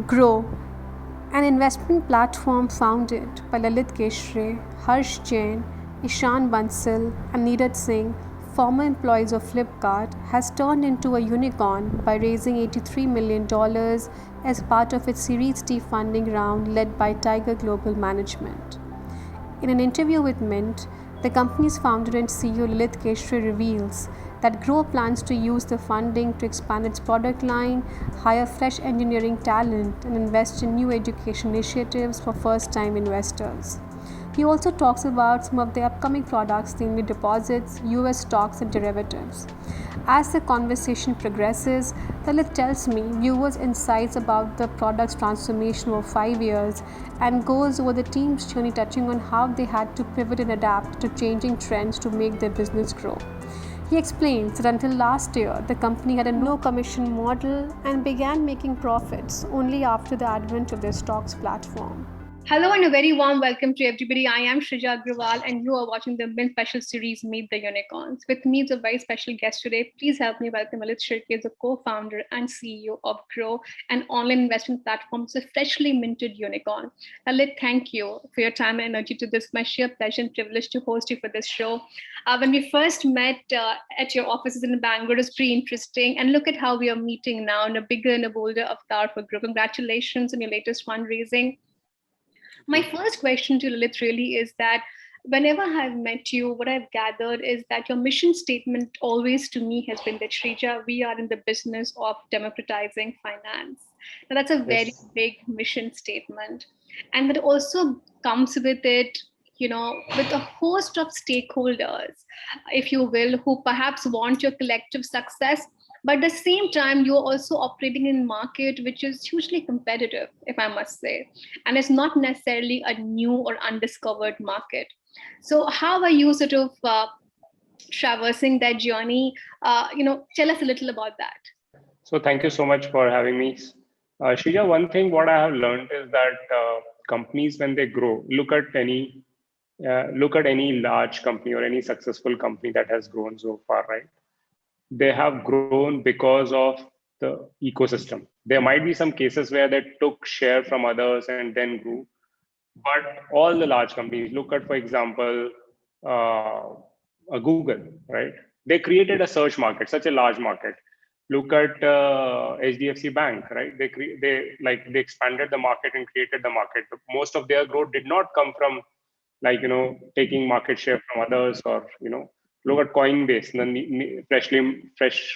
Groww, an investment platform founded by Lalit Keshre, Harsh Jain, Ishan Bansal, and Neeraj Singh, former employees of Flipkart, has turned into a unicorn by raising $83 million as part of its Series D funding round led by Tiger Global Management. In an interview with Mint, the company's founder and CEO Lalit Keshre reveals that Groww plans to use the funding to expand its product line, hire fresh engineering talent, and invest in new education initiatives for first time investors. He also talks about some of the upcoming products, namely deposits, US stocks, and derivatives. As the conversation progresses, Lalit tells me viewers' insights about the product's transformation over 5 years and goes over the team's journey, touching on how they had to pivot and adapt to changing trends to make their business grow. He explains that until last year, the company had a no commission model and began making profits only after the advent of their stocks platform. Hello and a very warm welcome to everybody. I am Shrija Agrawal and you are watching the Mint Special Series Meet the Unicorns. With me is a very special guest today. Please help me welcome Lalit Keshre, the co-founder and CEO of Groww, an online investment platform. It's a freshly minted unicorn. Lalit, thank you for your time and energy to this. My sheer pleasure and privilege to host you for this show. When we first met at your offices in Bangalore, it was pretty interesting. And look at how we are meeting now in a bigger and a bolder avatar for Groww. Congratulations on your latest fundraising. My first question to Lalit really is that whenever I've met you, what I've gathered is that your mission statement always to me has been that Shrija, we are in the business of democratizing finance. Now that's a very big mission statement. And that also comes with it, with a host of stakeholders, if you will, who perhaps want your collective success. But at the same time, you're also operating in a market which is hugely competitive, if I must say. And it's not necessarily a new or undiscovered market. So how are you sort of traversing that journey? Tell us a little about that. So thank you so much for having me. Shrija, one thing what I have learned is that companies, when they grow, look at any large company or any successful company that has grown so far, right? They have grown because of the ecosystem. There might be some cases where they took share from others and then grew, but all the large companies, look at, for example, Google, right? They created a search market, such a large market. Look at HDFC Bank, right? They expanded the market and created the market. Most of their growth did not come from taking market share from others or look at Coinbase, the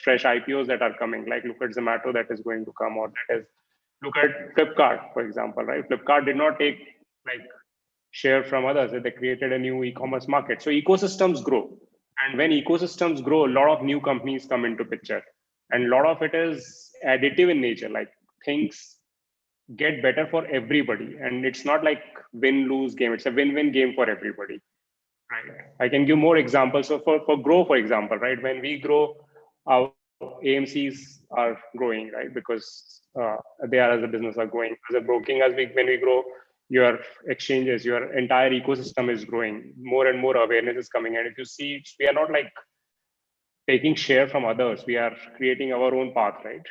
fresh IPOs that are coming. Like look at Zomato that is going to come, or look at Flipkart, for example, right? Flipkart did not take share from others. They created a new e-commerce market. So ecosystems grow, and when ecosystems grow, a lot of new companies come into picture, and a lot of it is additive in nature. Like things get better for everybody, and it's not like win-lose game. It's a win-win game for everybody. Right. I can give more examples. So for Groww, for example, right, when we grow, our AMCs are growing, right, because they are as a business are growing. As a broking, when we grow, your exchanges, your entire ecosystem is growing. More and more awareness is coming. And if you see, we are not like taking share from others. We are creating our own path, right?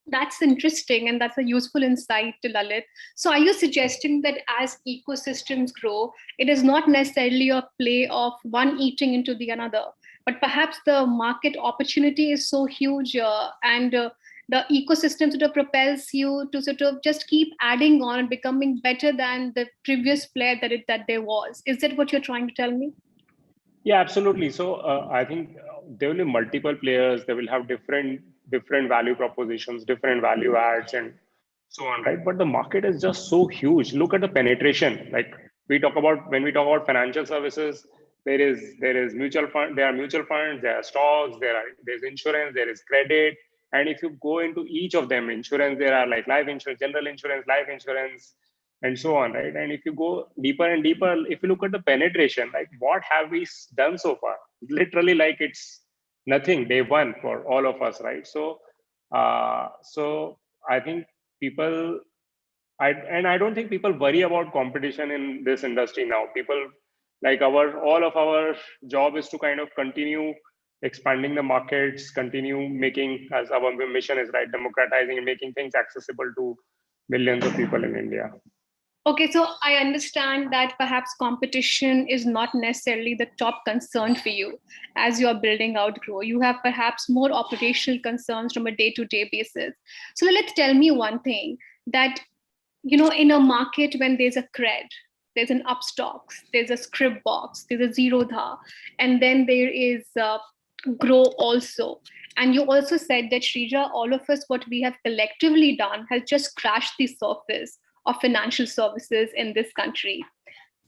That's interesting, and that's a useful insight to Lalit. So are you suggesting that as ecosystems grow, it is not necessarily a play of one eating into the another, but perhaps the market opportunity is so huge and the ecosystem sort of propels you to sort of just keep adding on and becoming better than the previous player that there was. Is that what you're trying to tell me? Yeah, absolutely. So I think there will be multiple players. They will have different value propositions, different value adds, and so on, right? But the market is just so huge. Look at the penetration. Like when we talk about financial services, there is mutual fund. There are mutual funds. There are stocks. There's insurance. There is credit. And if you go into each of them, insurance, there are like life insurance, general insurance, life insurance, and so on, right? And if you go deeper and deeper, if you look at the penetration, like what have we done so far? Literally, like it's nothing, day one for all of us, right? So I think I don't think people worry about competition in this industry now. People like all of our job is to kind of continue expanding the markets, continue making, as our mission is, right, democratizing and making things accessible to millions of people in India. Okay, so I understand that perhaps competition is not necessarily the top concern for you as you're building out Grow. You have perhaps more operational concerns from a day-to-day basis. So let's tell me one thing that, in a market when there's a cred, there's an upstocks, there's a script box, there's a zero dha, and then there is Grow also. And you also said that, Shrija, all of us, what we have collectively done has just crashed the surface of financial services in this country.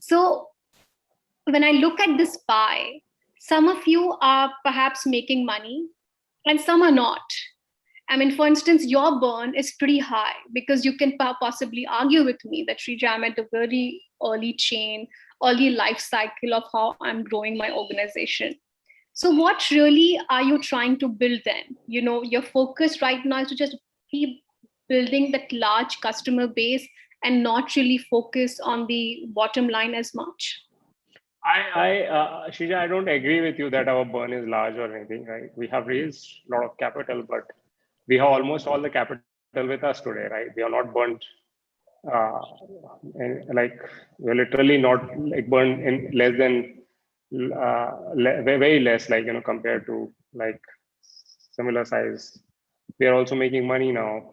So when I look at this pie, some of you are perhaps making money and some are not. I mean, for instance, your burn is pretty high because you can possibly argue with me that, Shrija, I'm at the very early chain, early life cycle of how I'm growing my organization. So what really are you trying to build then? Your focus right now is to just keep building that large customer base and not really focus on the bottom line as much. Shija, I don't agree with you that our burn is large or anything, right? We have raised a lot of capital, but we have almost all the capital with us today, right? We are not burnt, uh, and like we're literally not like burned in less than very less, like compared to like similar size. We are also making money now.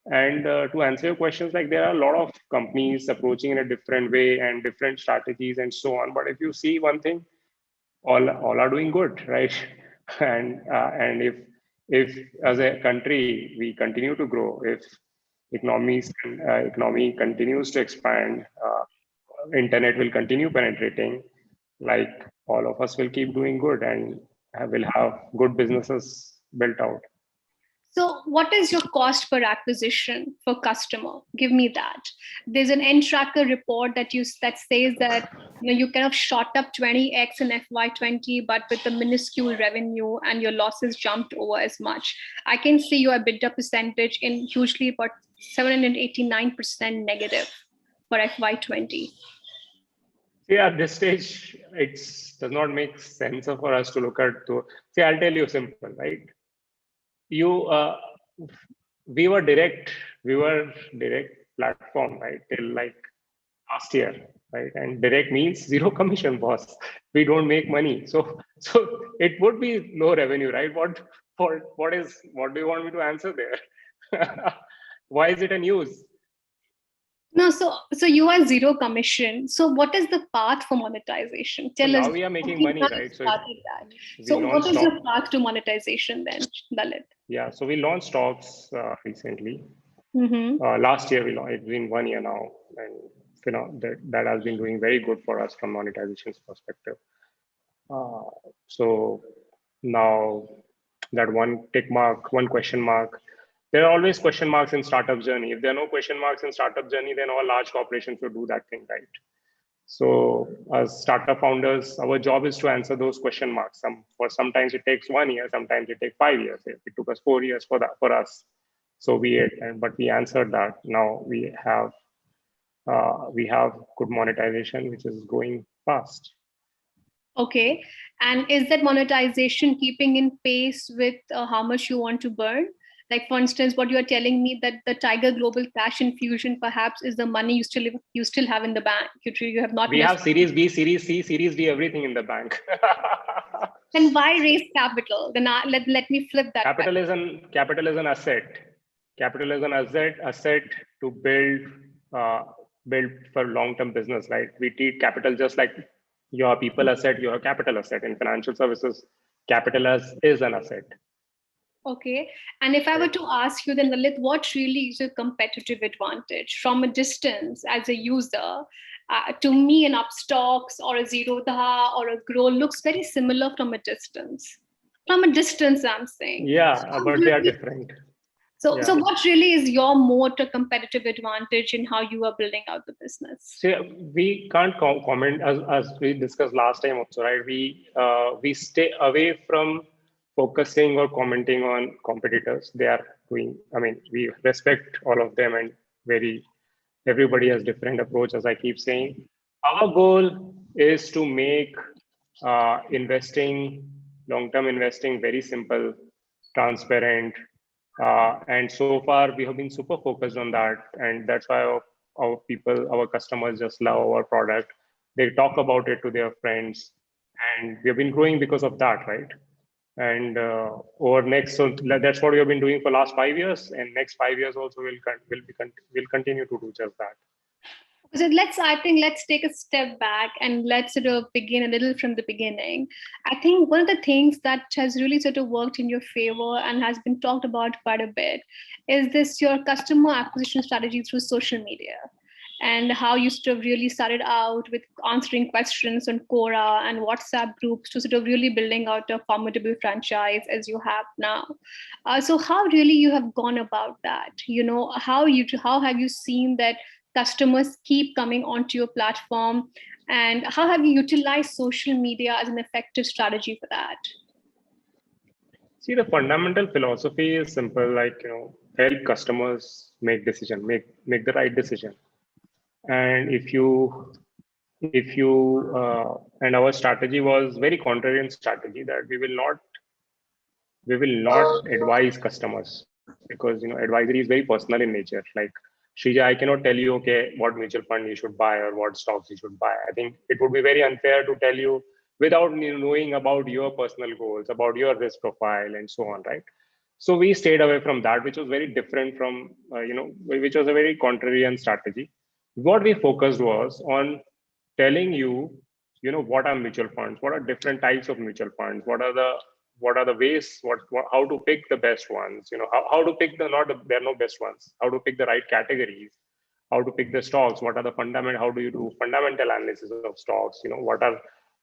And to answer your questions, like there are a lot of companies approaching in a different way and different strategies and so on. But if you see one thing, all are doing good, right? And if as a country we continue to grow, if economy continues to expand, internet will continue penetrating, like all of us will keep doing good and will have good businesses built out. So what is your cost per acquisition for customer? Give me that. There's an end tracker report that says that you kind of shot up 20x in FY20, but with a minuscule revenue and your losses jumped over as much. I can see your EBITDA percentage in hugely about 789% negative for FY20. Yeah, at this stage, it does not make sense for us to look at to see. I'll tell you simple, right? You we were direct platform, right, till like last year, right? And direct means zero commission, boss. We don't make money, so it would be low revenue, right? What do you want me to answer there? Why is it a news? No, so you are zero commission. So what is the path for monetization? Tell us. Now we are making money, right? So what is your path to monetization then, Lalit? Yeah, so we launched stocks recently. Mm-hmm. Last year it's been 1 year now, and that has been doing very good for us from monetization's perspective. So now that one tick mark, one question mark. There are always question marks in startup journey. If there are no question marks in startup journey, then all large corporations should do that thing, right? So as startup founders, our job is to answer those question marks. Sometimes it takes 1 year, sometimes it takes 5 years. It took us 4 years for us. So but we answered that. Now we have good monetization, which is going fast. Okay, and is that monetization keeping in pace with how much you want to burn? Like, for instance, what you are telling me that the Tiger Global cash infusion perhaps is the money you still have in the bank. You have not. We have Series B, Series C, Series D, everything in the bank. Then why raise capital? Then let me flip that. Capital is an asset. Capital is an asset to build for long-term business, right? We treat capital just like your people asset, your capital asset. In financial services, capital is an asset. Okay. And if I were to ask you then, Lalit, what really is your competitive advantage from a distance as a user? To me, an Upstocks or a Zero Dha or a Grow looks very similar from a distance. From a distance, I'm saying. Yeah, but they are different. So what really is your moat or competitive advantage in how you are building out the business? So we can't comment as we discussed last time also, right? We stay away from focusing or commenting on competitors. They are doing, we respect all of them, and everybody has different approach, as I keep saying. Our goal is to make long-term investing very simple, transparent, And so far, we have been super focused on that. And that's why our people, our customers just love our product. They talk about it to their friends. And we have been growing because of that, right? And over next, so that's what we have been doing for last 5 years. And next 5 years also, we'll continue to do just that. So I think let's take a step back and let's sort of begin a little from the beginning. I think one of the things that has really sort of worked in your favor and has been talked about quite a bit is this your customer acquisition strategy through social media, and how you sort of really started out with answering questions on Quora and WhatsApp groups to sort of really building out a formidable franchise as you have now. So how really you have gone about that? You know, how have you seen that customers keep coming onto your platform, and how have you utilized social media as an effective strategy for that? See, the fundamental philosophy is simple, like, help customers make the right decision. And and our strategy was very contrarian strategy, that we will not advise customers, because advisory is very personal in nature. Like, Shrija, I cannot tell you, okay, what mutual fund you should buy or what stocks you should buy. I think it would be very unfair to tell you without knowing about your personal goals, about your risk profile, and so on, right? So we stayed away from that, which was very different from, which was a very contrarian strategy. What we focused was on telling you, what are mutual funds, what are different types of mutual funds, what are the ways, how to pick the best ones, how to pick there are no best ones, how to pick the right categories, how to pick the stocks, what are the how do you do fundamental analysis of stocks,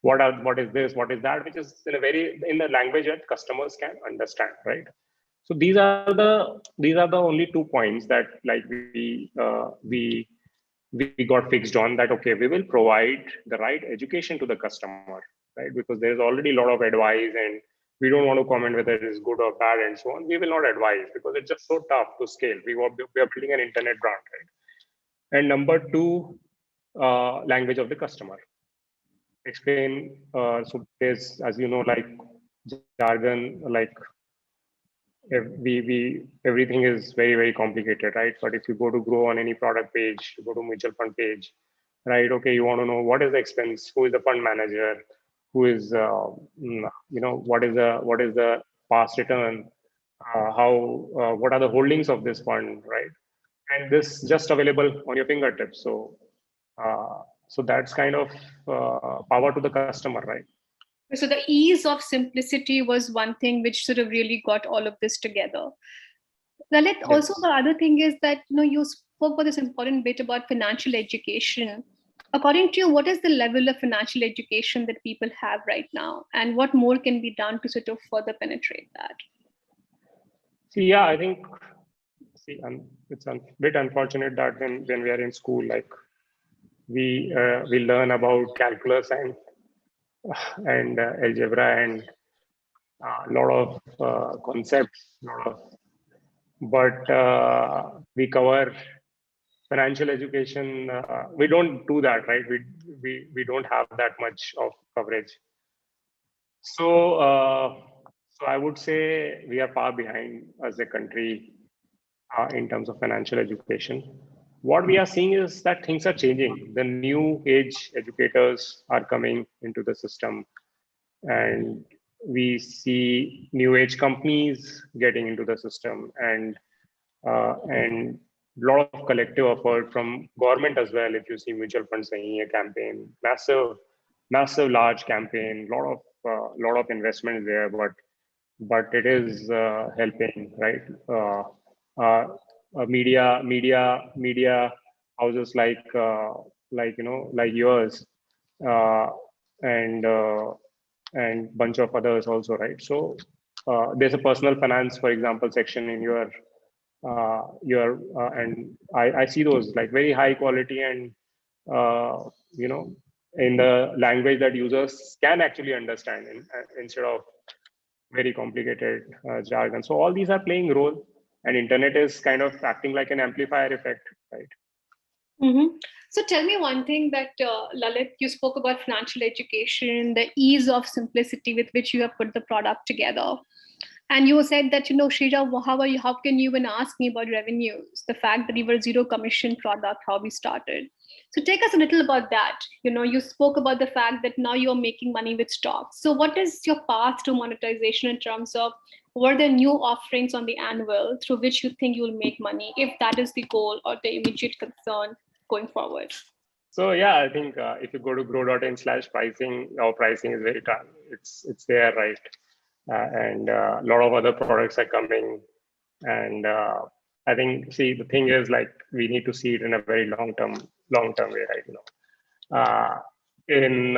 what is this, what is that, which is in the language that customers can understand, right? So these are the only 2 points that, like, we got fixed on, that okay, we will provide the right education to the customer, right? Because there's already a lot of advice, and we don't want to comment whether it is good or bad and so on. We will not advise because it's just so tough to scale. We are building an internet brand, right? And number 2, language of the customer. Explain. So there's, as you know, like, jargon, like, everything is very, very complicated, right? But if you go to Grow on any product page, you go to mutual fund page, right? Okay, you want to know what is the expense, who is the fund manager, who is what is the past return, what are the holdings of this fund, right? And this just available on your fingertips. So that's kind of power to the customer, right? So the ease of simplicity was one thing which sort of really got all of this together. Lalit, Yes. also the other thing is that you spoke about this important bit about financial education. According to you, what is the level of financial education that people have right now, and what more can be done to sort of further penetrate that? See, yeah, I think it's a bit unfortunate that when we are in school, like, we learn about calculus and algebra and a lot of concepts, but we cover financial education. We don't do that, right? We don't have that much of coverage. So I would say we are far behind as a country in terms of financial education. What we are seeing is that things are changing. The new age educators are coming into the system, and we see new age companies getting into the system, and a lot of collective effort from government as well. If you see Mutual Fund Sahiye campaign, massive large campaign, lot of investment there, but it is helping, right? Media houses like yours, and bunch of others also, right? So there's a personal finance, for example, section in your and I see those, like, very high quality, and in the language that users can actually understand, instead of very complicated jargon. So all these are playing role, and internet is kind of acting like an amplifier effect, right? Mm-hmm. So tell me one thing that, Lalit, you spoke about financial education, the ease of simplicity with which you have put the product together. And you said that, Shrija, how can you even ask me about revenues? The fact that we were zero commission product, how we started. So take us a little about that. You spoke about the fact that now you're making money with stocks. So what is your path to monetization in terms of what are the new offerings on the annual through which you think you will make money, if that is the goal or the immediate concern going forward? So yeah, I think if you go to grow.in/pricing, our pricing is it's there, right? And a lot of other products are coming. And I think, see, the thing is, like, we need to see it in a very long term way, right? In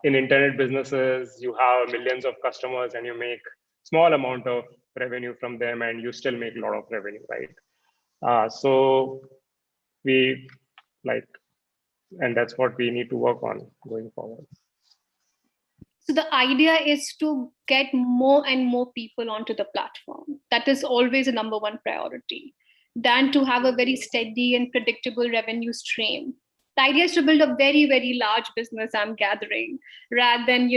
internet businesses, you have millions of customers and you make small amount of revenue from them, and you still make a lot of revenue, right? So we like, and that's what we need to work on going forward. So the idea is to get more and more people onto the platform. That is always a number one priority, than to have a very steady and predictable revenue stream. The idea is to build a very, very large business, I'm gathering, rather than,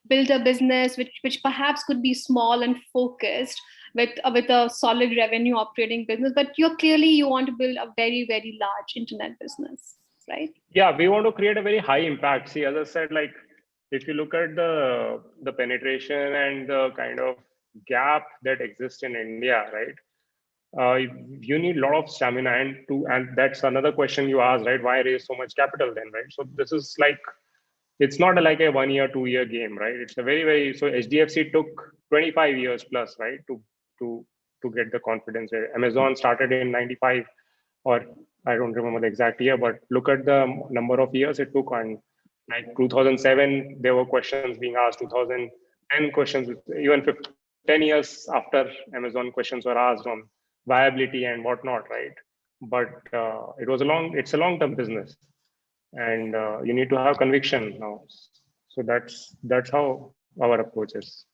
build a business which perhaps could be small and focused with a solid revenue operating business. But you want to build a very, very large internet business, right? Yeah, we want to create a very high impact. See, as I said, like, if you look at the penetration and the kind of gap that exists in India, right? You need a lot of stamina, and that's another question you asked, right? Why raise so much capital then, right? So this is like, it's not like a 1 year, 2 year game, right? It's a very, very, so HDFC took 25 years plus, right, to get the confidence. Amazon started in 95, or I don't remember the exact year, but look at the number of years it took. On, like, 2007, there were questions being asked. 2010 questions, even 10 years after Amazon, questions were asked on viability and whatnot, right? But it's a long-term business, and you need to have conviction now. So that's how our approach is.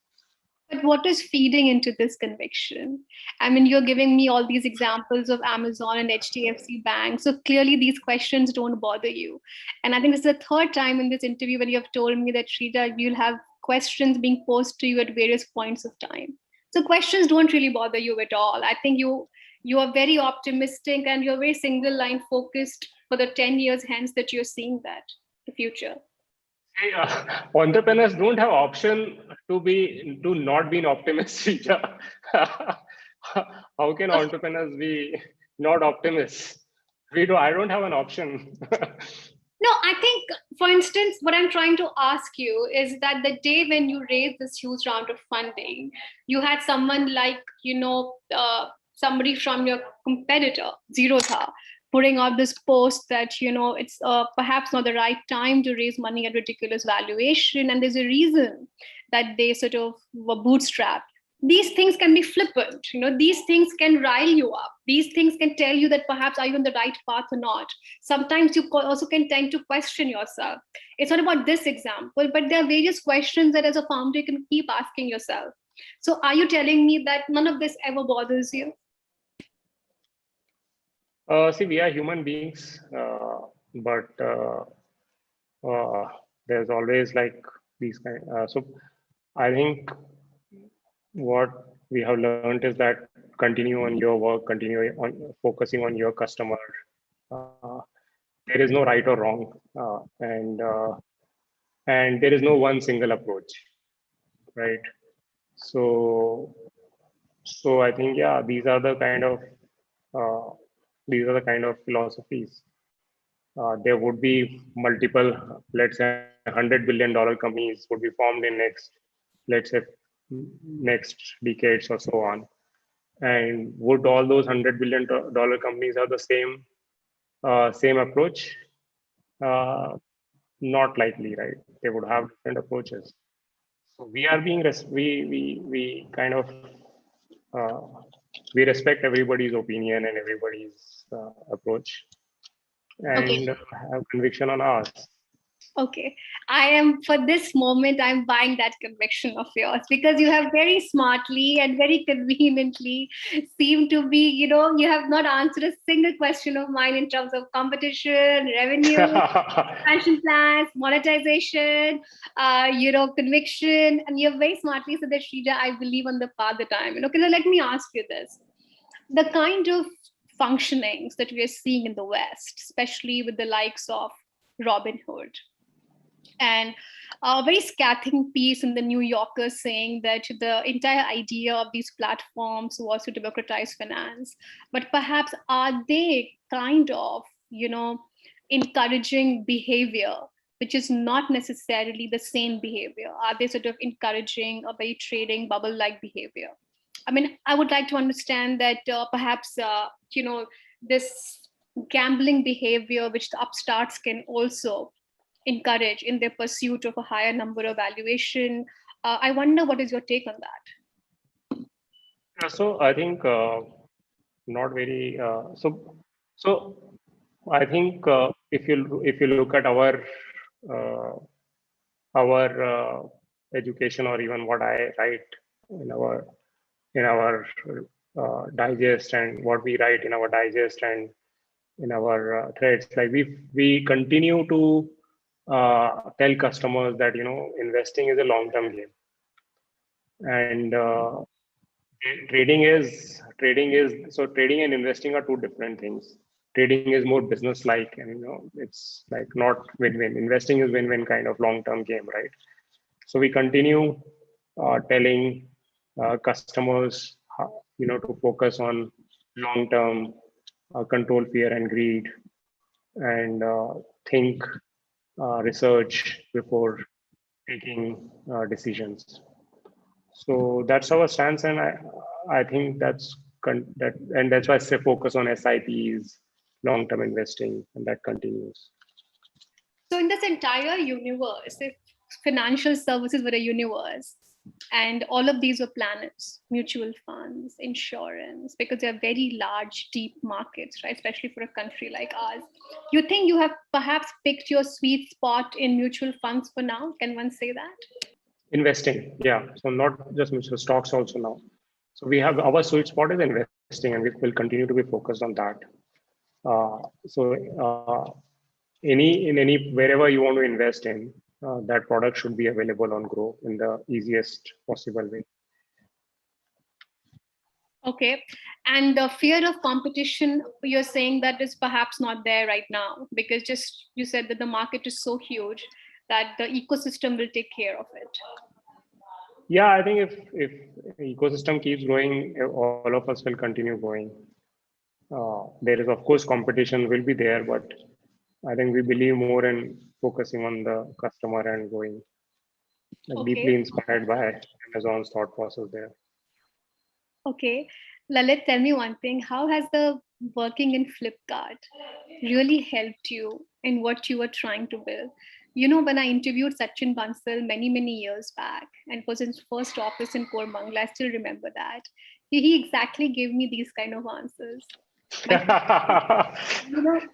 But what is feeding into this conviction? I mean, you're giving me all these examples of Amazon and HDFC Bank. So clearly these questions don't bother you. And I think this is the third time in this interview when you have told me that, Shrita, you'll have questions being posed to you at various points of time. So questions don't really bother you at all. I think you are very optimistic and you're very single line focused for the 10 years hence that you're seeing that, the future. Hey, entrepreneurs don't have option to not be an optimist. How can entrepreneurs be not optimists? I don't have an option. No, I think, for instance, what I'm trying to ask you is that the day when you raised this huge round of funding, you had someone like, somebody from your competitor, Zerodha, putting out this post that, it's perhaps not the right time to raise money at ridiculous valuation. And there's a reason that they sort of were bootstrapped. These things can be flippant, these things can rile you up. These things can tell you that perhaps are you on the right path or not. Sometimes you also can tend to question yourself. It's not about this example, but there are various questions that as a founder you can keep asking yourself. So are you telling me that none of this ever bothers you? See, we are human beings, but there's always like these kind. So I think what we have learned is that continue on your work, continue on focusing on your customer. There is no right or wrong, and there is no one single approach, right? So I think, yeah, these are the kind of philosophies. There would be multiple, let's say, $100 billion companies would be formed in next decades or so on. And would all those $100 billion companies have the same approach? Not likely, right? They would have different approaches. So we are being we kind of we respect everybody's opinion and everybody's approach, and have conviction on ours. Okay, I am for this moment, I'm buying that conviction of yours because you have very smartly and very conveniently seemed to be, you have not answered a single question of mine in terms of competition, revenue, expansion plans, monetization, conviction. And you have very smartly said that, Shrija, I believe on the path that I'm in. Okay, now let me ask you this. The kind of functionings that we are seeing in the West, especially with the likes of Robinhood, and a very scathing piece in the New Yorker saying that the entire idea of these platforms was to democratize finance. But perhaps are they kind of, encouraging behavior which is not necessarily the same behavior? Are they sort of encouraging a very trading bubble like behavior? I mean, I would like to understand that perhaps, this gambling behavior which the upstarts can also encourage in their pursuit of a higher number of valuation. I wonder what is your take on that? So I think not very. So I think if you look at uh, our education, or even what I write in our digest, and what we write in our digest and in our threads, like we continue to tell customers that investing is a long-term game, and trading and investing are two different things. Trading is more business like, and it's like not win-win. Investing is win-win kind of long-term game, right? So we continue telling customers to focus on long-term, control fear and greed, and think, research before taking decisions. So that's our stance, and I think that's why I say focus on SIPs, long-term investing, and that continues. So in this entire universe, if financial services were a universe, and all of these were planets, mutual funds, insurance, because they're very large, deep markets, right? Especially for a country like ours. You think you have perhaps picked your sweet spot in mutual funds for now? Can one say that? Investing, yeah. So not just mutual stocks also now. So we have our sweet spot is investing, and we will continue to be focused on that. So any wherever you want to invest in, that product should be available on Groww in the easiest possible way. Okay. And the fear of competition, you're saying that is perhaps not there right now, because just you said that the market is so huge that the ecosystem will take care of it. Yeah, I think if ecosystem keeps growing, all of us will continue growing. There is, of course, competition will be there, but I think we believe more in focusing on the customer and going deeply Okay. inspired by Amazon's thought process there. Okay. Lalit, tell me one thing. How has the working in Flipkart really helped you in what you were trying to build? When I interviewed Sachin Bansal many, many years back, and it was his first office in Kormangla, I still remember that. He exactly gave me these kind of answers.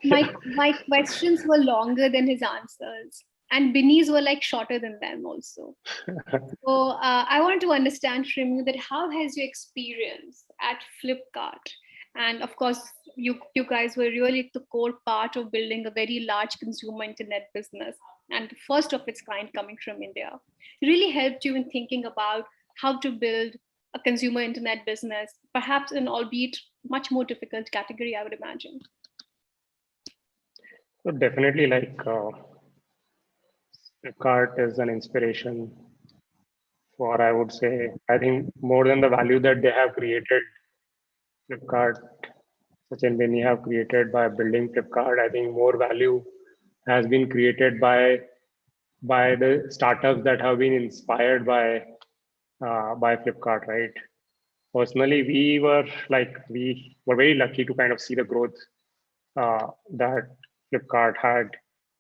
My questions were longer than his answers, and Binny's were like shorter than them also. So I want to understand from you that how has your experience at Flipkart, and of course you guys were really the core part of building a very large consumer internet business, and the first of its kind coming from India, really helped you in thinking about how to build a consumer internet business, perhaps in albeit much more difficult category, I would imagine. So definitely, like Flipkart is an inspiration for, I would say, I think more than the value that they have created, Flipkart, Sachin Beni have created by building Flipkart. I think more value has been created by the startups that have been inspired by Flipkart, right? Personally, we were very lucky to kind of see the growth that Flipkart had.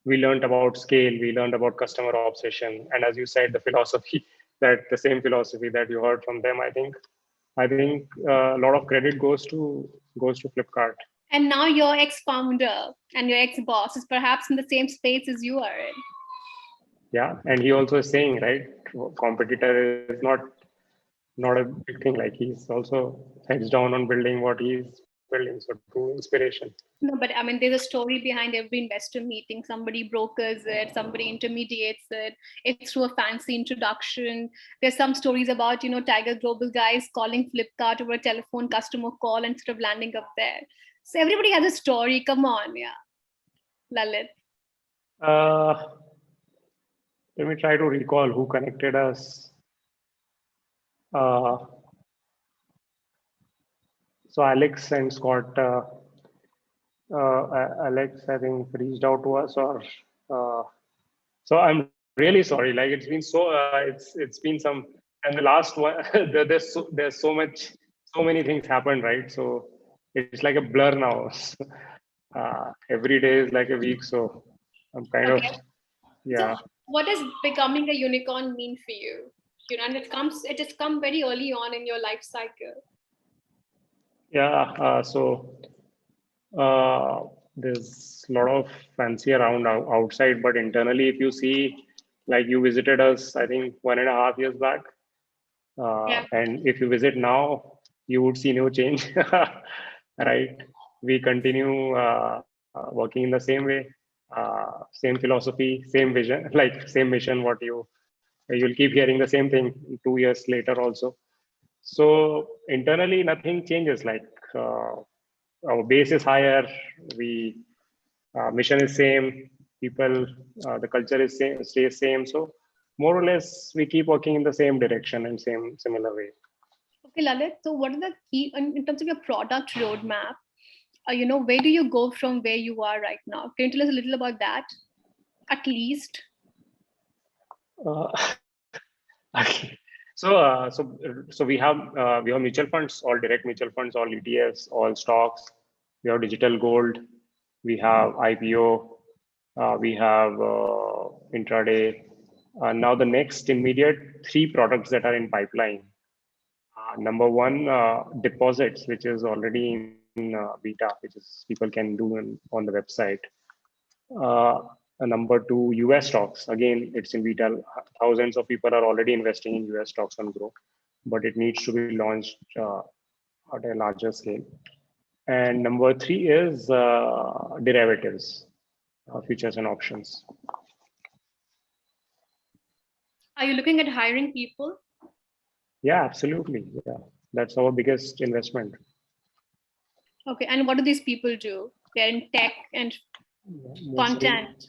We learned about scale, we learned about customer obsession, and as you said, the philosophy that the same philosophy that you heard from them. I think a lot of credit goes to Flipkart. And now your ex-founder and your ex-boss is perhaps in the same space as you are in. Yeah, and he also is saying, right, competitor is not a big thing. Like he's also heads down on building what he's building. So true inspiration. No, but I mean, there's a story behind every investor meeting. Somebody brokers it, somebody intermediates it. It's through a fancy introduction. There's some stories about, Tiger Global guys calling Flipkart over a telephone customer call instead of landing up there. So everybody has a story. Come on, yeah, Lalit. Uh, Let me try to recall who connected us. Uh, so Alex and Scott, Alex, I think reached out to us, or so I'm really sorry. Like it's been so, it's been some, and the last one, there's so much, so many things happened, right? So it's like a blur now. Every day is like a week, so I'm kind of, Okay. So yeah. what does becoming a unicorn mean for you? And it has come very early on in your life cycle. Yeah, there's a lot of fancy around outside, but internally, if you see, like you visited us, I think 1.5 years back, Yeah. and if you visit now, you would see no change, right? We continue working in the same way, same philosophy, same vision, like same mission. What you'll keep hearing the same thing 2 years later also. So internally, nothing changes. Like our base is higher, we mission is same, people, the culture is same, stays same. So more or less, we keep working in the same direction and same similar way. Okay, Lalit. So what are the key in terms of your product roadmap? Where do you go from where you are right now? Can you tell us a little about that, at least? Uh, okay. So we have mutual funds, all direct mutual funds, all ETFs, all stocks. We have digital gold. We have IPO. We have intraday. Now the next immediate three products that are in pipeline. Number one, deposits, which is already in beta, which is people can do on the website. Uh, Number two, US stocks. Again, it's in beta. Thousands of people are already investing in US stocks on Groww, but it needs to be launched at a larger scale. And number three is derivatives, futures and options. Are you looking at hiring people? Yeah, absolutely. Yeah, that's our biggest investment. Okay, and what do these people do? They're in tech and Mostly, content.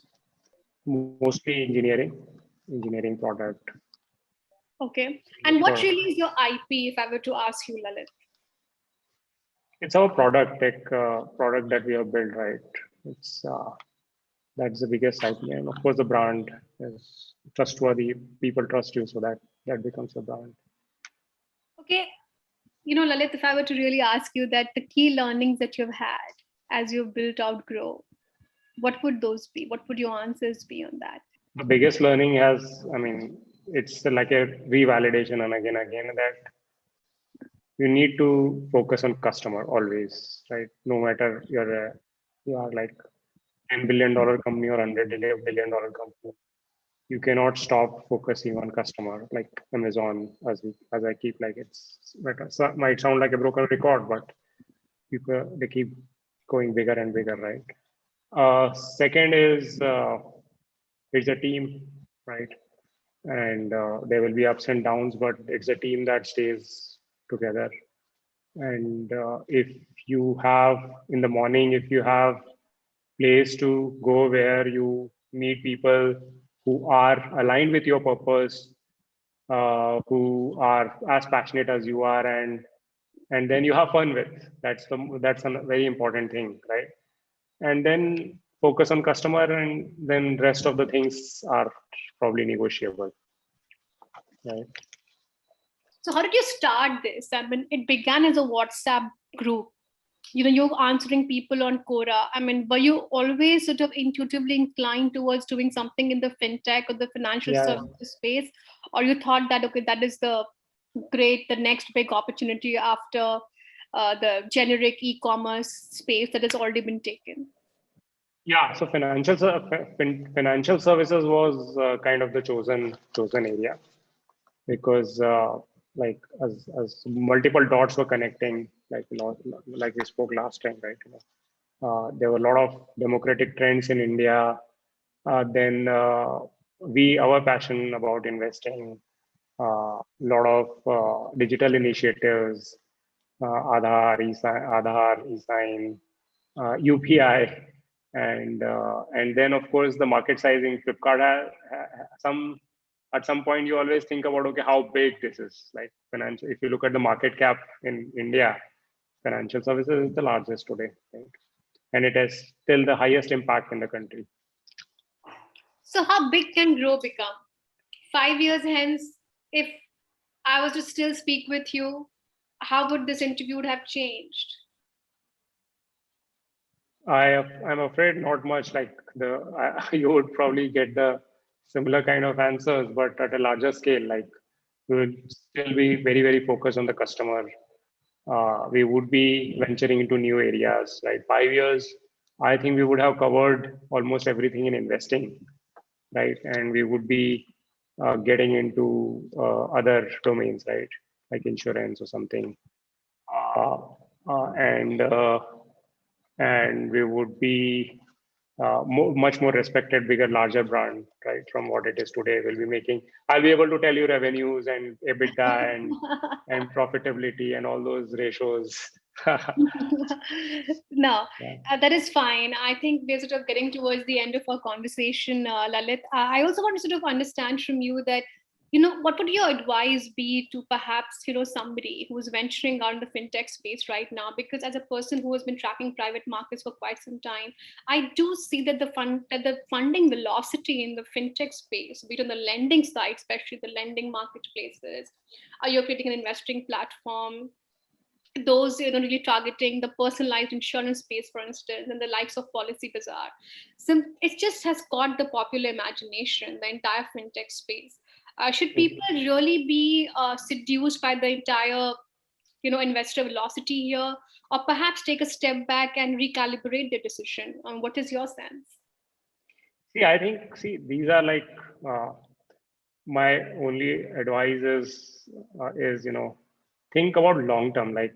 mostly engineering product. Okay, and what For really is your IP, if I were to ask you, Lalit? it's our product tech product that we have built, right? It's that's the biggest IP, and of course the brand is trustworthy. People trust you, so that becomes a brand. Okay, Lalit, if I were to really ask you that the key learnings that you've had as you've built out Grow, what would those be? What would your answers be on that? The biggest learning has, I mean, it's like a revalidation and again that you need to focus on customer always, right? No matter you are like $10 billion company or $100 billion company, you cannot stop focusing on customer. Like Amazon, as I keep like it's better. So might sound like a broken record, but they keep going bigger and bigger, right? Second is it's a team, right? And there will be ups and downs, but it's a team that stays together. And if you have in the morning, if you have place to go where you meet people who are aligned with your purpose, who are as passionate as you are, and then you have fun with. That's a very important thing, right? And then focus on customer, and then rest of the things are probably negotiable, right? So, how did you start this? I mean, it began as a WhatsApp group. You're answering people on Quora. I mean, were you always sort of intuitively inclined towards doing something in the fintech or the financial Yeah, services space? Or you thought that, okay, that is the next big opportunity after the generic e-commerce space that has already been taken? Yeah, so financial services was kind of the chosen area because like as multiple dots were connecting, like like we spoke last time, right? There were a lot of democratic trends in India. Then our passion about investing, a lot of digital initiatives, Aadhaar, eSign, UPI, and then of course the market sizing. Flipkart some at some point you always think about, okay, how big this is. Like financial, if you look at the market cap in India, financial services is the largest today, right? And it has still the highest impact in the country. So how big can Grow become? 5 years hence, if I was to still speak with you, how would this interview have changed? I'm afraid not much. Like you would probably get the similar kind of answers, but at a larger scale. Like we would still be very very focused on the customer. We would be venturing into new areas. Right, 5 years, I think we would have covered almost everything in investing. Right, and we would be getting into other domains, right, like insurance or something. Uh, uh, and uh, and we would be much more respected, bigger, larger brand, right, from what it is today. We'll be making. I'll be able to tell you revenues and EBITDA and profitability and all those ratios. No, Yeah. that is fine. I think we're sort of getting towards the end of our conversation, Lalit. I also want to sort of understand from you that, what would your advice be to perhaps, somebody who's venturing out in the fintech space right now? Because as a person who has been tracking private markets for quite some time, I do see that the funding velocity in the fintech space, be it on the lending side, especially the lending marketplaces, you're creating an investing platform, those really targeting the personalized insurance space, for instance, and the likes of Policy Bazaar. So it just has caught the popular imagination, the entire fintech space. Should people really be seduced by the entire investor velocity here, or perhaps take a step back and recalibrate their decision? What is your sense? See, I think, these are like my only advice is think about long term. Like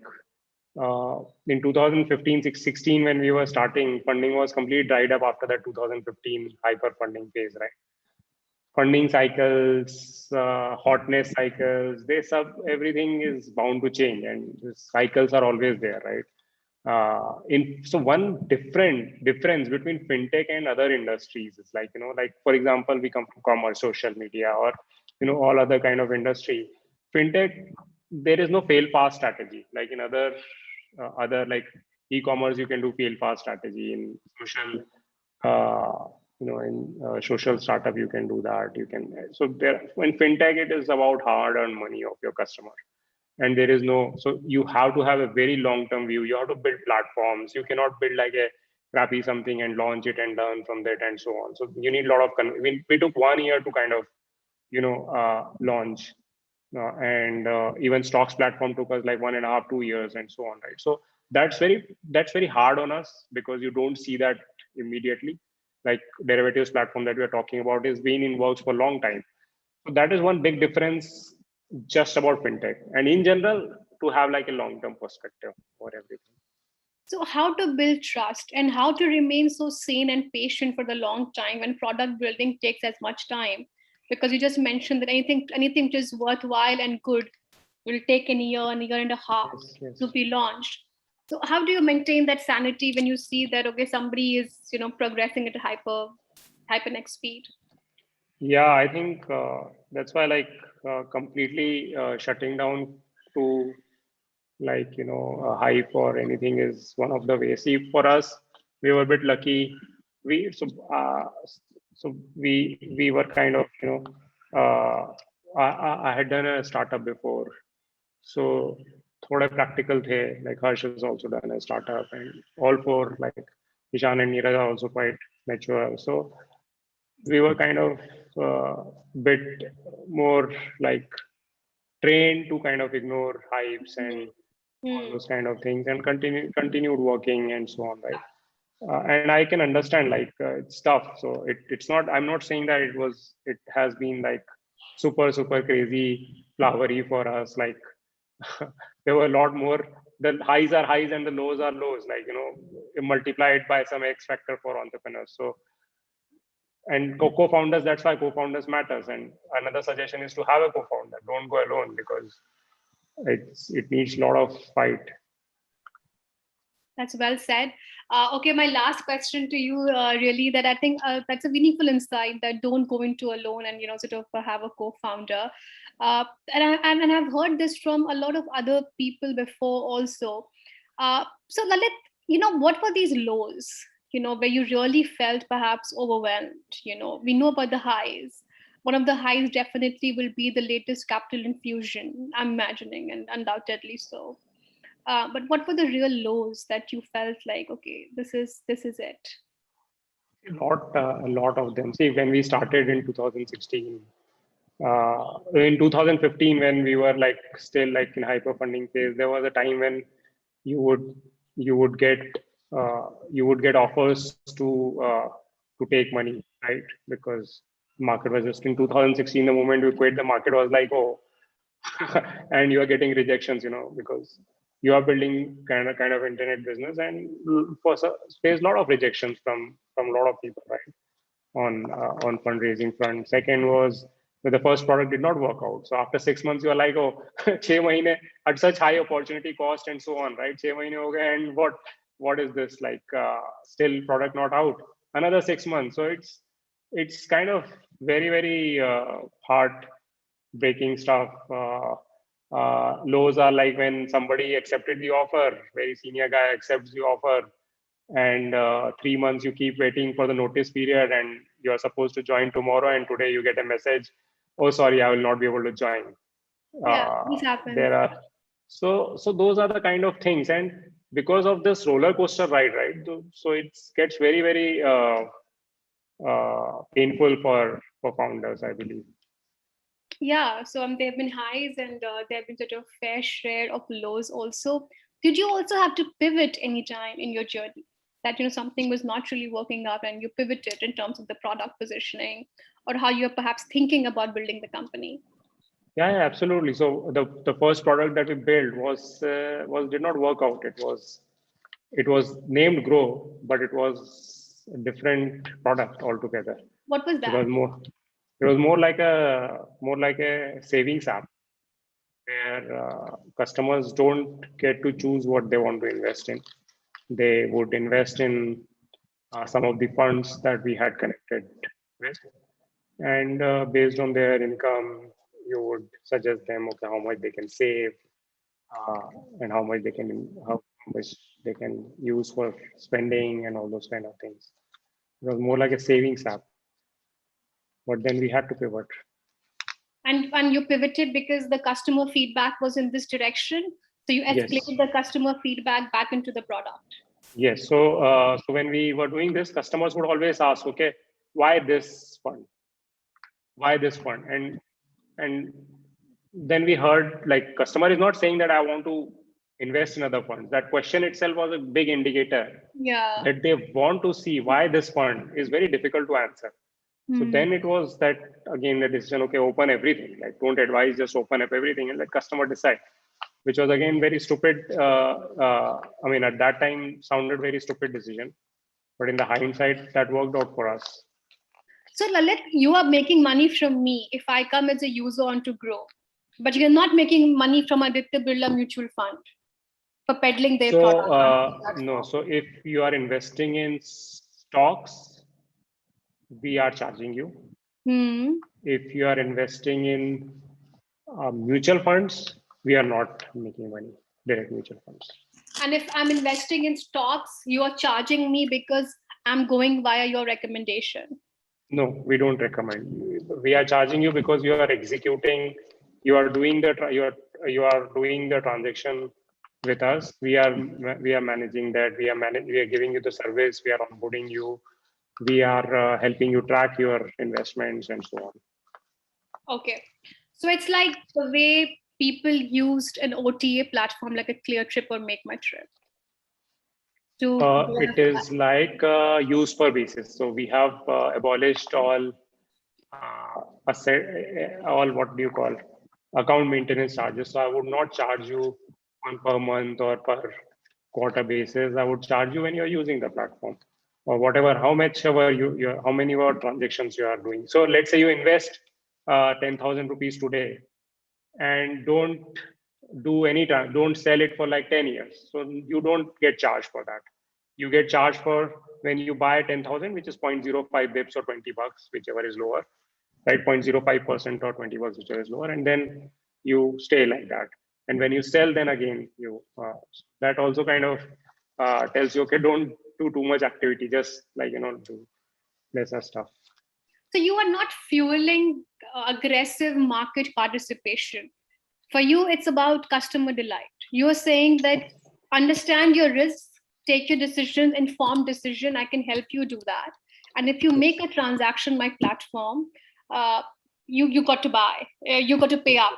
in 2015, 16, when we were starting, funding was completely dried up after that 2015 hyper funding phase, right? Funding cycles, hotness cycles, everything is bound to change, and the cycles are always there, right? So one difference between fintech and other industries is, like, like for example, we come from commerce, social media, or all other kind of industry. Fintech, there is no fail fast strategy. Like in other like e-commerce, you can do fail fast strategy. In social in social startup, you can do that. You can, so there in fintech, it is about hard earned money of your customer, and there is no, so you have to have a very long term view. You have to build platforms. You cannot build like a crappy something and launch it and learn from that and so on. So you need a lot of we took 1 year to kind of launch, and even stocks platform took us like 1.5 2 years and so on, right? So that's very hard on us because you don't see that immediately. Like derivatives platform that we are talking about is been in works for a long time. So that is one big difference just about fintech, and in general, to have like a long term perspective for everything. So, how to build trust and how to remain so sane and patient for the long time when product building takes as much time? Because you just mentioned that anything which is worthwhile and good will take a year and a half Yes, yes. to be launched. So, how do you maintain that sanity when you see that somebody is progressing at a hyperneck speed? Yeah, I think that's why, like, completely shutting down to, like, a hype or anything is one of the ways. See, for us, we were a bit lucky. We we were kind of, I had done a startup before, so thoda practical the. Like Harsh has also done a startup, and all four, like Ishan and Neeraj, are also quite mature. So we were kind of bit more like trained to kind of ignore hypes and all those kind of things, and continued working and so on, right? and I can understand like it's tough. So it's not. I'm not saying that it has been like super crazy flowery for us. Like there were a lot more. The highs are highs and the lows are lows. Like multiplied by some X factor for entrepreneurs. So and co-founders. That's why co-founders matters. And another suggestion is to have a co-founder. Don't go alone because it needs a lot of fight. That's well said. Okay, my last question to you, really, that I think that's a meaningful insight, that don't go into alone and sort of have a co-founder. And I've heard this from a lot of other people before also. So Lalit, what were these lows? Where you really felt perhaps overwhelmed. We know about the highs. One of the highs definitely will be the latest capital infusion, I'm imagining, and undoubtedly so. But what were the real lows that you felt like, okay, this is it? A lot of them. See, when we started in 2016, in 2015, when we were like still like in hyper funding phase, there was a time when you would you would get offers to take money, right? Because market was just in 2016. The moment we quit, the market was like, oh, and you are getting rejections, because you are building kind of internet business, and there's a lot of rejections from a lot of people, right? On fundraising front. Second was when the first product did not work out. So after 6 months, you are like, oh, 6 months at such high opportunity cost and so on, right? 6 months ho gaye, and what is this like? Still product not out. Another 6 months. So it's kind of very hard breaking stuff. Lows are like when somebody accepted the offer, very senior guy accepts the offer, and 3 months you keep waiting for the notice period, and you're supposed to join tomorrow, and today you get a message, oh sorry, I will not be able to join. Yeah, this happens. There are so those are the kind of things, and because of this roller coaster ride, right? So it gets very painful for founders, I believe. Yeah, so there have been highs, and there have been sort of fair share of lows also. Did you also have to pivot anytime in your journey, that something was not really working out and you pivoted in terms of the product positioning, or how you're perhaps thinking about building the company? Yeah, absolutely. So the first product that we built was did not work out. It was named Grow, but it was a different product altogether. What was It that? was more like a savings app where customers don't get to choose what they want to invest in. They would invest in some of the funds that we had connected with, and based on their income, you would suggest them, okay, how much they can save, and how much they can use for spending and all those kind of things. It was more like a savings app, but then we had to pivot. And you pivoted because the customer feedback was in this direction. So you escalated Yes. the customer feedback back into the product. Yes. So so when we were doing this, customers would always ask, okay, why this fund? Why this fund? And then we heard like customer is not saying that I want to invest in other funds. That question itself was a big indicator. Yeah. That they want to see why this fund is very difficult to answer. So then it was that again the decision, okay, open everything. Like don't advise, just open up everything and let customer decide. Which was again very stupid. I mean, at that time sounded very stupid decision, but in the hindsight, that worked out for us. So Lalit, you are making money from me if I come as a user onto Grow, but you're not making money from Aditya Birla Mutual Fund for peddling their product on the No. platform. So if you are investing in stocks, we are charging you. If you are investing in mutual funds, we are not making money, direct mutual funds. And if I'm investing in stocks, you are charging me because I'm going via your recommendation. No, we don't recommend. We are charging you because you are executing. You are doing you are doing the transaction with us. We are managing that. We are giving you the service. We are onboarding you. We are helping you track your investments and so on. Okay, so it's like the way people used an OTA platform like a Clear Trip or Make My Trip. to It is like use per basis. So we have abolished all all what do you call account maintenance charges. So I would not charge you on per month or per quarter basis. I would charge you when you're using the platform or whatever, how much ever how many more transactions you are doing. So let's say you invest 10,000 rupees today and don't sell it for like 10 years. So you don't get charged for that. You get charged for when you buy 10,000, which is 0.05 bips or 20 bucks, whichever is lower, right? 0.05% or 20 bucks, whichever is lower. And then you stay like that. And when you sell, then again, that also kind of tells you, okay, don't do too much activity, just like, do lesser stuff. So you are not fueling aggressive market participation. For you, it's about customer delight. You're saying that understand your risks, take your decisions, informed decision. I can help you do that. And if you make a transaction, my platform, you got to buy, you got to pay up.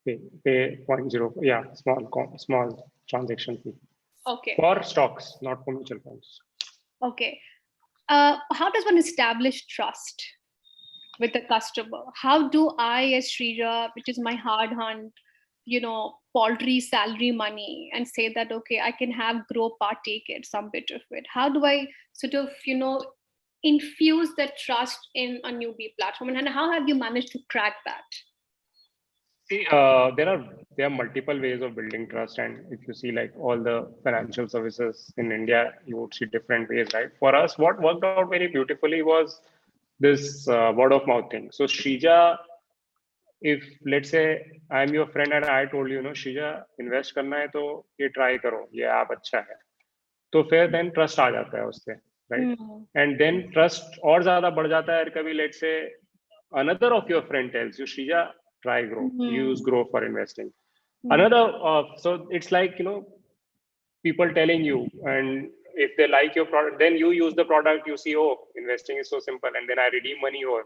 Pay 0.0, yeah, small transaction fee. Okay. For stocks, not for mutual funds. Okay. How does one establish trust with the customer? How do I, as Shrija, which is my hard-earned, paltry salary money, and say that, okay, I can have Groww partake it, some bit of it? How do I sort of, infuse that trust in a newbie platform? And how have you managed to crack that? See, there are multiple ways of building trust, and if you see like all the financial services in India, you would see different ways, right? For us, what worked out very beautifully was this word of mouth thing. So Shrija, if let's say I'm your friend and I told you, Shrija, invest करना है तो ये try करो, ये app अच्छा है, तो फिर then trust आ जाता है उससे, right? And then trust और ज़्यादा बढ़ जाता है कभी let's say another of your friend tells you, Shrija, try Groww, use Groww for investing. Another, so it's like, people telling you, and if they like your product, then you use the product, you see, oh, investing is so simple, and then I redeem money, or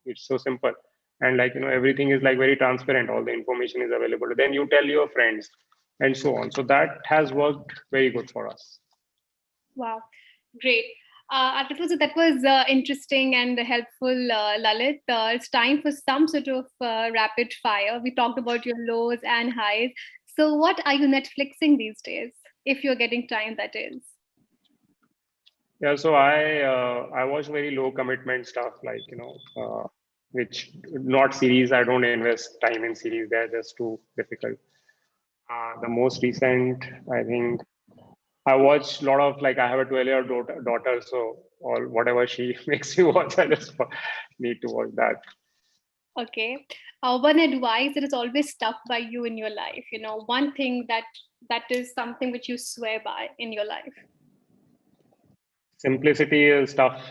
it's so simple. And like, everything is like very transparent, all the information is available. Then you tell your friends and so on. So that has worked very good for us. Wow, great. That was interesting and helpful, Lalit. It's time for some sort of rapid fire. We talked about your lows and highs. So what are you Netflixing these days, if you're getting time, that is? Yeah, so I watch very low commitment stuff, like, which not series. I don't invest time in series. They're just too difficult. The most recent, I think, I watch a lot of, like, I have a 12-year daughter, so all whatever she makes me watch, I just need to watch that. Okay. One advice that is always stuck by you in your life, one thing that is something which you swear by in your life. Simplicity is tough.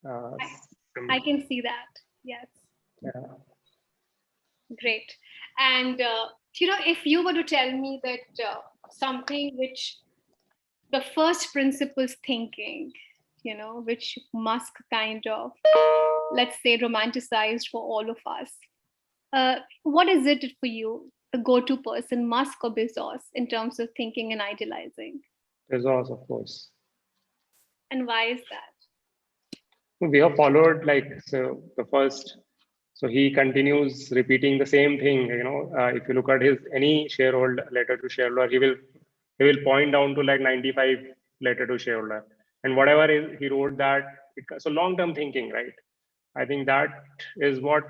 I can see that. Yes. Yeah. Great. And, if you were to tell me that something which the first principles thinking, which Musk kind of, let's say, romanticized for all of us, what is it for you, the go-to person, Musk or Bezos, in terms of thinking and idealizing? Bezos, of course. And why is that? We have followed, like, so the first, so he continues repeating the same thing. If you look at his any shareholder letter to shareholder, he will point down to like 95 letter to shareholder, and whatever he wrote that. So long-term thinking, right? I think that is what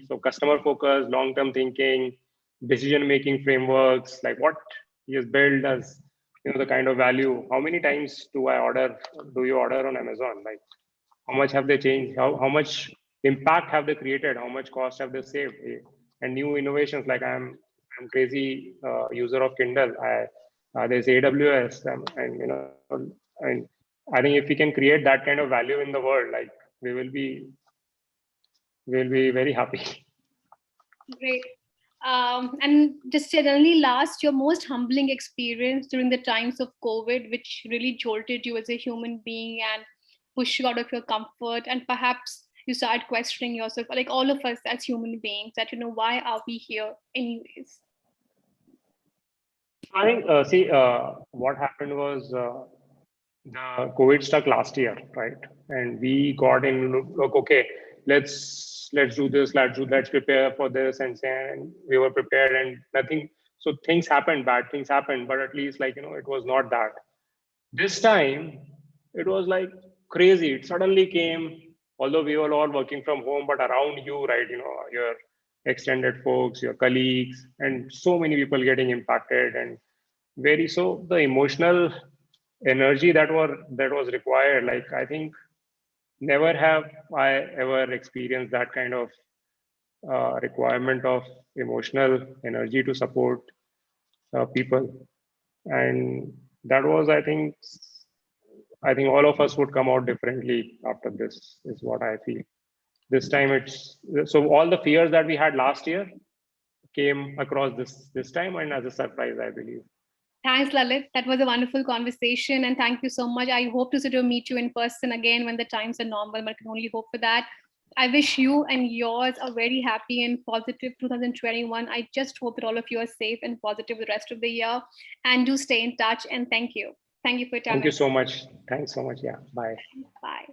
so customer focus, long-term thinking, decision-making frameworks, like what he has built as, the kind of value. How many times do you order on Amazon? Like, how much have they changed? How much impact have they created? How much cost have they saved? And new innovations, like I'm crazy user of Kindle. There's AWS, and I think if we can create that kind of value in the world, like we'll be very happy. Great. And just generally last, your most humbling experience during the times of COVID, which really jolted you as a human being and pushed you out of your comfort, and perhaps you started questioning yourself, like all of us as human beings, that, why are we here anyways? I think, what happened was the COVID stuck last year, right? And we got in, look, okay, let's do this, let's prepare for this, and we were prepared, and nothing. So things happened, bad things happened, but at least, like, it was not that. This time, it was like crazy. It suddenly came, although we were all working from home, but around you, right? Your extended folks, your colleagues, and so many people getting impacted, and very so the emotional energy that was required. Like, I think never have I ever experienced that kind of requirement of emotional energy to support people, and that was, I think all of us would come out differently after this, is what I feel. This time it's so all the fears that we had last year came across this time, and as a surprise, I believe. Thanks, Lalit. That was a wonderful conversation. And thank you so much. I hope to sort of meet you in person again when the times are normal, but I can only hope for that. I wish you and yours a very happy and positive 2021. I just hope that all of you are safe and positive the rest of the year. And do stay in touch. And thank you. Thank you for your time. Thank you so much. Thanks so much. Yeah. Bye. Bye.